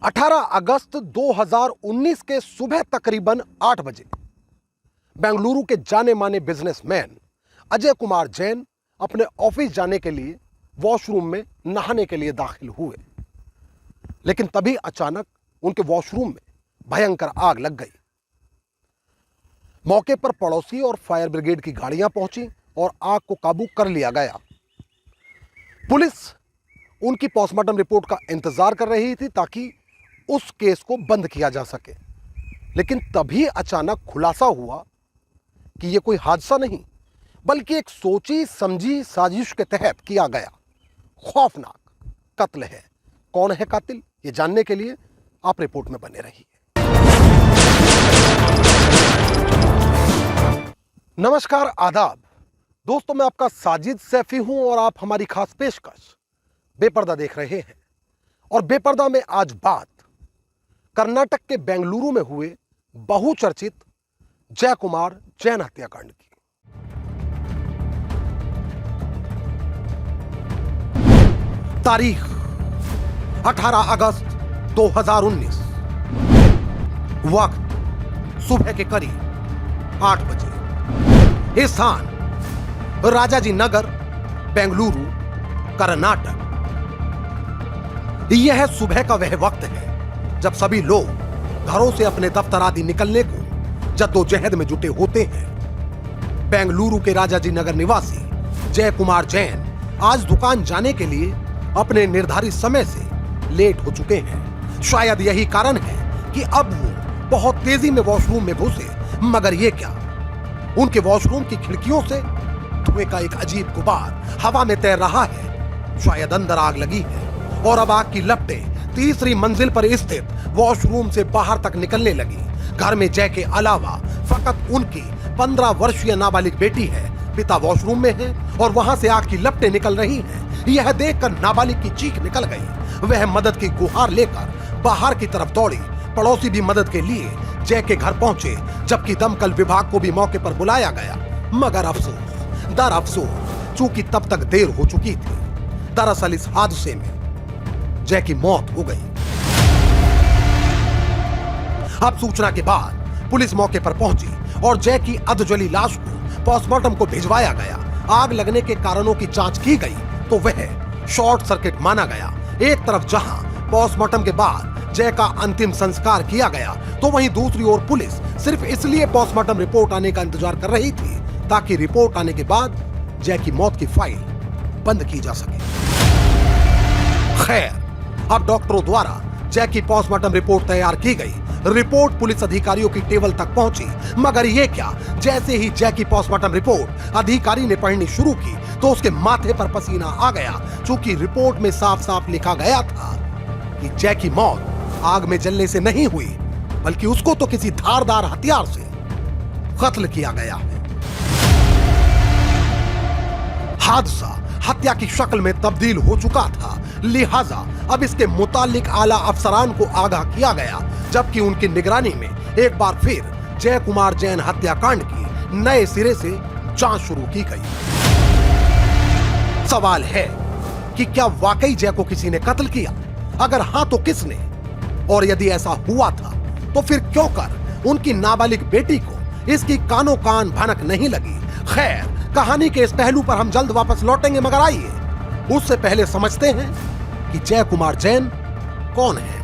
18 अगस्त 2019 के सुबह तकरीबन 8 बजे बेंगलुरु के जाने माने बिजनेसमैन अजय कुमार जैन अपने ऑफिस जाने के लिए वॉशरूम में नहाने के लिए दाखिल हुए, लेकिन तभी अचानक उनके वॉशरूम में भयंकर आग लग गई। मौके पर पड़ोसी और फायर ब्रिगेड की गाड़ियां पहुंची और आग को काबू कर लिया गया। पुलिस उनकी पोस्टमार्टम रिपोर्ट का इंतजार कर रही थी ताकि उस केस को बंद किया जा सके, लेकिन तभी अचानक खुलासा हुआ कि यह कोई हादसा नहीं बल्कि एक सोची समझी साजिश के तहत किया गया खौफनाक कत्ल है। कौन है कातिल, ये जानने के लिए आप रिपोर्ट में बने रहिए। नमस्कार, आदाब दोस्तों, मैं आपका साजिद सैफी हूं और आप हमारी खास पेशकश बेपर्दा देख रहे हैं। और बेपर्दा में आज बात कर्नाटक के बेंगलुरु में हुए बहुचर्चित जय कुमार जैन हत्याकांड की। तारीख 18 अगस्त 2019, वक्त सुबह के करीब 8 बजे। स्थान राजाजी नगर, बेंगलुरु, कर्नाटक। यह सुबह का वह वक्त है जब सभी लोग घरों से अपने दफ्तर आदि निकलने को जद्दोजहद में जुटे होते हैं। बेंगलुरु के राजाजी नगर निवासी जय कुमार जैन आज दुकान जाने के लिए अपने निर्धारित समय से लेट हो चुके हैं। शायद यही कारण है कि अब वो बहुत तेजी में वॉशरूम में घुसे, मगर ये क्या, उनके वॉशरूम की खिड़कियों से धुएं का एक अजीब गुबार हवा में तैर रहा है। शायद अंदर आग लगी है और अब आग की लपटें तीसरी मंजिल पर स्थित वॉशरूम से बाहर तक निकलने लगी। घर में जय के अलावा फकत उनकी 15 वर्षीय नाबालिग बेटी है। पिता वॉशरूम में है और वहां से आग की लपटें निकल रही हैं। यह देखकर नाबालिग की चीख निकल गई। वह मदद की गुहार लेकर बाहर की तरफ दौड़ी। पड़ोसी भी मदद के लिए जय के घर पहुंचे, जबकि दमकल विभाग को भी मौके पर बुलाया गया। मगर अफसोस दर अफसोस, चूंकि तब तक देर हो चुकी थी। दरअसल इस हादसे में जय की मौत हो गई। अब सूचना के बाद पुलिस मौके पर पहुंची और जय की अधजली लाश को पोस्टमार्टम को भिजवाया गया। आग लगने के कारणों की जांच की गई तो वह शॉर्ट सर्किट माना गया। एक तरफ जहां पोस्टमार्टम के बाद जय का अंतिम संस्कार किया गया, तो वहीं दूसरी ओर पुलिस सिर्फ इसलिए पोस्टमार्टम रिपोर्ट आने का इंतजार कर रही थी ताकि रिपोर्ट आने के बाद जय की मौत की फाइल बंद की जा सके। खैर, अब डॉक्टरों द्वारा जय की पोस्टमार्टम रिपोर्ट तैयार की गई। रिपोर्ट पुलिस अधिकारियों की टेबल तक पहुंची, मगर ये क्या, जैसे ही जय की पोस्टमार्टम रिपोर्ट अधिकारी ने पढ़नी शुरू की तो उसके माथे पर पसीना आ गया, क्योंकि रिपोर्ट में साफ साफ लिखा गया था कि जय की मौत आग में जलने से नहीं हुई, बल्कि उसको तो किसी धारदार हथियार से कत्ल किया गया है। हादसा हत्या की शक्ल में तब्दील हो चुका था, लिहाजा अब इसके मुतालिक आला अफसरान को आगाह किया गया, जबकि उनकी निगरानी में एक बार फिर जय कुमार जैन हत्याकांड की नए सिरे से जांच शुरू की गई। सवाल है कि क्या वाकई जय को किसी ने कत्ल किया? अगर हां तो किसने? और यदि ऐसा हुआ था तो फिर क्यों कर उनकी नाबालिग बेटी को इसकी कानों कान भनक नहीं लगी? खैर, कहानी के इस पहलू पर हम जल्द वापस लौटेंगे, मगर आइए उससे पहले समझते हैं कि जय कुमार जैन कौन है।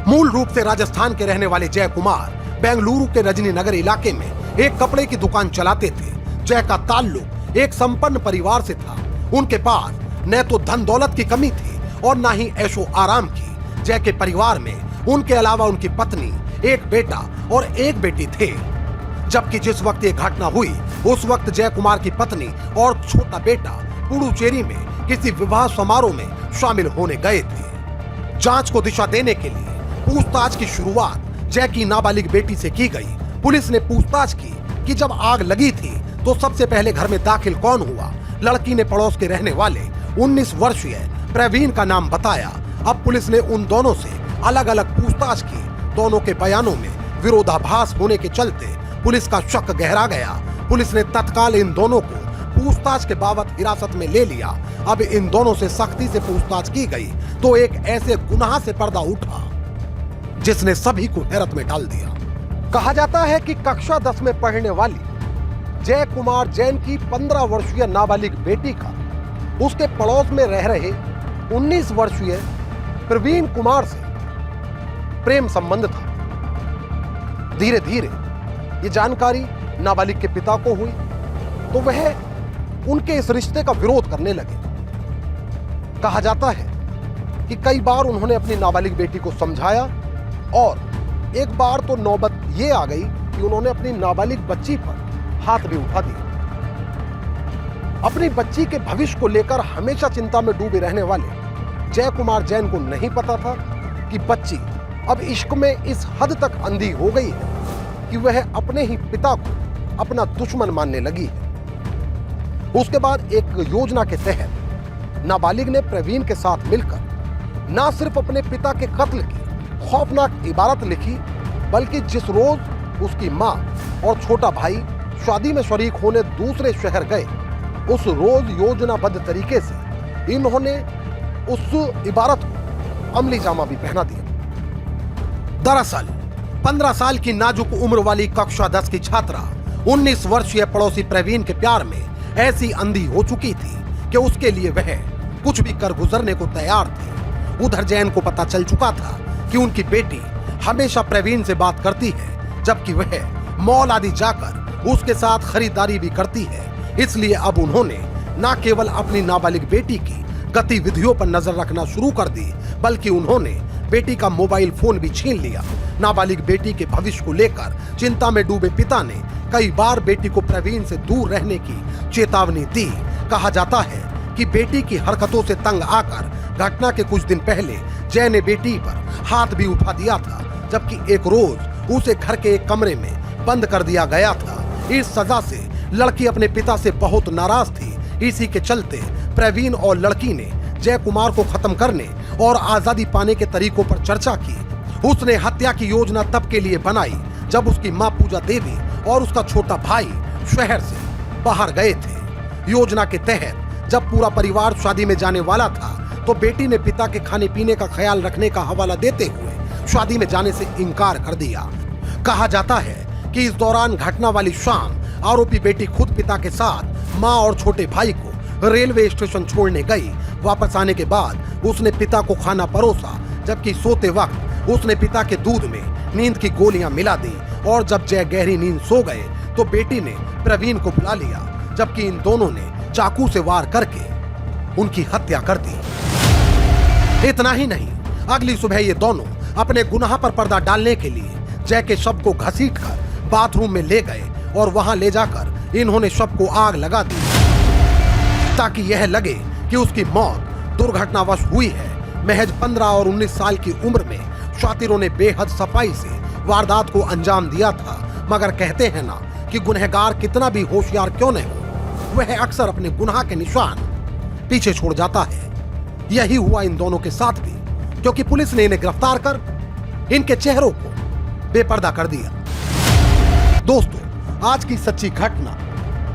मूल रूप से राजस्थान के रहने वाले जय कुमार बेंगलुरु के रजनी नगर इलाके में एक कपड़े की दुकान चलाते थे। जय का ताल्लुक एक संपन्न परिवार से था। उनके पास न तो धन दौलत की कमी थी और न ही ऐशो आराम की। जय के परिवार में उनके अलावा उनकी पत्नी, एक बेटा और एक बेटी थे। जबकि जिस वक्त ये घटना हुई उस वक्त जय कुमार की पत्नी और छोटा बेटा पुडुचेरी में किसी विवाह समारोह में शामिल होने गए थे। जांच को दिशा देने के लिए पूछताछ की शुरुआत जय की नाबालिग बेटी से की गई। पुलिस ने पूछताछ की कि जब आग लगी थी तो सबसे पहले घर में दाखिल कौन हुआ। लड़की ने पड़ोस के रहने वाले 19 वर्षीय प्रवीण का नाम बताया। अब पुलिस ने उन दोनों से अलग अलग पूछताछ की। दोनों के बयानों में विरोधाभास होने के चलते पुलिस का शक गहरा गया। पुलिस ने तत्काल इन दोनों को पूछताछ के बाबत हिरासत में ले लिया। अब इन दोनों से सख्ती से पूछताछ की गई तो एक ऐसे गुनाह से पर्दा उठा जिसने सभी को हैरत में डाल दिया। कहा जाता है कि कक्षा 10 में पढ़ने वाली जय कुमार जैन की 15 वर्षीय नाबालिग बेटी का उसके पड़ोस में रह रहे 19 वर्षीय प्रवीण कुमार से प्रेम संबंध था। धीरे धीरे ये जानकारी नाबालिग के पिता को हुई तो वह उनके इस रिश्ते का विरोध करने लगे। कहा जाता है कि कई बार उन्होंने अपनी नाबालिग बेटी को समझाया और एक बार तो नौबत ये आ गई कि उन्होंने अपनी नाबालिग बच्ची पर हाथ भी उठा दिया। अपनी बच्ची के भविष्य को लेकर हमेशा चिंता में डूबे रहने वाले जय कुमार जैन को नहीं पता था कि बच्ची अब इश्क में इस हद तक अंधी हो गई है कि वह अपने ही पिता को अपना दुश्मन मानने लगी है। उसके बाद एक योजना के तहत नाबालिग ने प्रवीण के साथ मिलकर ना सिर्फ अपने पिता के कत्ल की खौफनाक इबारत लिखी बल्कि जिस रोज उसकी मां और छोटा भाई शादी में शरीक होने दूसरे शहर गए उस रोज योजनाबद्ध तरीके से इन्होंने उस इबारत को अमली जामा भी पहना दिया। दरअसल 15 साल की नाजुक उम्र वाली कक्षा 10 की छात्रा 19 वर्षीय पड़ोसी प्रवीण के प्यार में ऐसी अंधी हो चुकी थी कि उसके लिए वह कुछ भी कर गुजरने को तैयार थी। उधर जैन को पता चल चुका था कि उनकी बेटी हमेशा प्रवीण से बात करती है जबकि वह मॉल आदि जाकर उसके साथ खरीदारी भी करती है। इसलिए अब उन्होंने न केवल अपनी नाबालिग बेटी की गतिविधियों पर नजर रखना शुरू कर दी बल्कि उन्होंने बेटी का मोबाइल फोन भी छीन लिया। नाबालिग बेटी के भविष्य को लेकर चिंता में डूबे पिता ने कई बार बेटी को प्रवीण से दूर रहने की चेतावनी दी। कहा जाता है कि बेटी की हरकतों से तंग आकर घटना के कुछ दिन पहले जय ने बेटी पर हाथ भी उठा दिया था जबकि एक रोज उसे घर के एक कमरे में बंद कर दिया गया था। इस सजा से लड़की अपने पिता से बहुत नाराज थी। इसी के चलते प्रवीण और लड़की ने जय कुमार को खत्म करने और आजादी पाने के तरीकों पर चर्चा की। उसने हत्या की योजना तब के लिए बनाई जब उसकी मां पूजा देवी और उसका छोटा भाई शहर से बाहर गए थे। योजना के तहत जब पूरा परिवार शादी में जाने वाला था तो बेटी ने पिता के खाने पीने का ख्याल रखने का हवाला देते हुए शादी में जाने से इनकार कर दिया। कहा जाता है कि इस दौरान घटना वाली शाम आरोपी बेटी खुद पिता के साथ मां और छोटे भाई को रेलवे स्टेशन छोड़ने गई। वापस आने के बाद उसने पिता को खाना परोसा जबकि सोते वक्त उसने पिता के दूध में नींद की गोलियां मिला दी और जब जय गहरी नींद सो गए तो बेटी ने प्रवीण को बुला लिया जबकि इन दोनों ने चाकू से वार करके उनकी हत्या कर दी। इतना ही नहीं, अगली सुबह ये दोनों अपने गुनाह पर पर्दा डालने के लिए जय के शव को घसीटकर बाथरूम में ले गए और वहां ले जाकर इन्होंने शव को आग लगा दी ताकि यह लगे कि उसकी मौत दुर्घटनावश हुई है। महज 15 और 19 साल की उम्र में शातिरों ने बेहद सफाई से वारदात को अंजाम दिया था। मगर कहते हैं ना कि गुनहगार कितना भी होशियार क्यों न हो वह अक्सर अपने गुनाह के निशान पीछे छोड़ जाता है। यही हुआ इन दोनों के साथ भी क्योंकि पुलिस ने इन्हें गिरफ्तार कर इनके चेहरों को बेपर्दा कर दिया। दोस्तों, आज की सच्ची घटना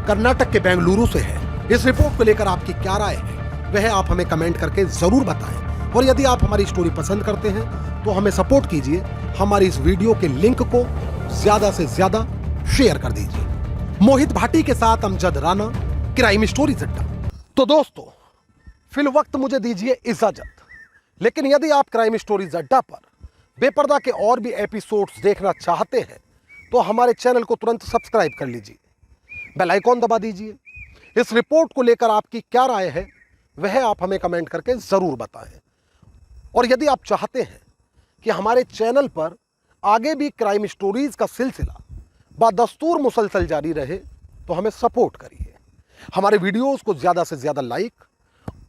कर्नाटक के बेंगलुरु से है। इस रिपोर्ट को लेकर आपकी क्या राय है वह आप हमें कमेंट करके जरूर बताएं और यदि आप हमारी स्टोरी पसंद करते हैं तो हमें सपोर्ट कीजिए। हमारी इस वीडियो के लिंक को ज्यादा से ज्यादा शेयर कर दीजिए। मोहित भाटी के साथ अमजद राना, क्राइम स्टोरीज अड्डा। तो दोस्तों, फिल वक्त मुझे दीजिए इजाजत, लेकिन यदि आप क्राइम स्टोरीज अड्डा पर बेपर्दा के और भी एपिसोड्स देखना चाहते हैं तो हमारे चैनल को तुरंत सब्सक्राइब कर लीजिए, बेल आइकॉन दबा दीजिए। इस रिपोर्ट को लेकर आपकी क्या राय है वह आप हमें कमेंट करके जरूर बताएं और यदि आप चाहते हैं कि हमारे चैनल पर आगे भी क्राइम स्टोरीज का सिलसिला बदस्तूर मुसलसल जारी रहे तो हमें सपोर्ट करिए। हमारे वीडियोस को ज़्यादा से ज़्यादा लाइक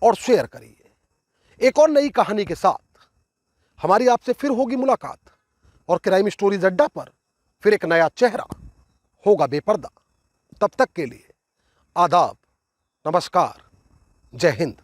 और शेयर करिए। एक और नई कहानी के साथ हमारी आपसे फिर होगी मुलाकात और क्राइम स्टोरीज अड्डा पर फिर एक नया चेहरा होगा बेपर्दा। तब तक के लिए आदाब, नमस्कार, जय हिंद।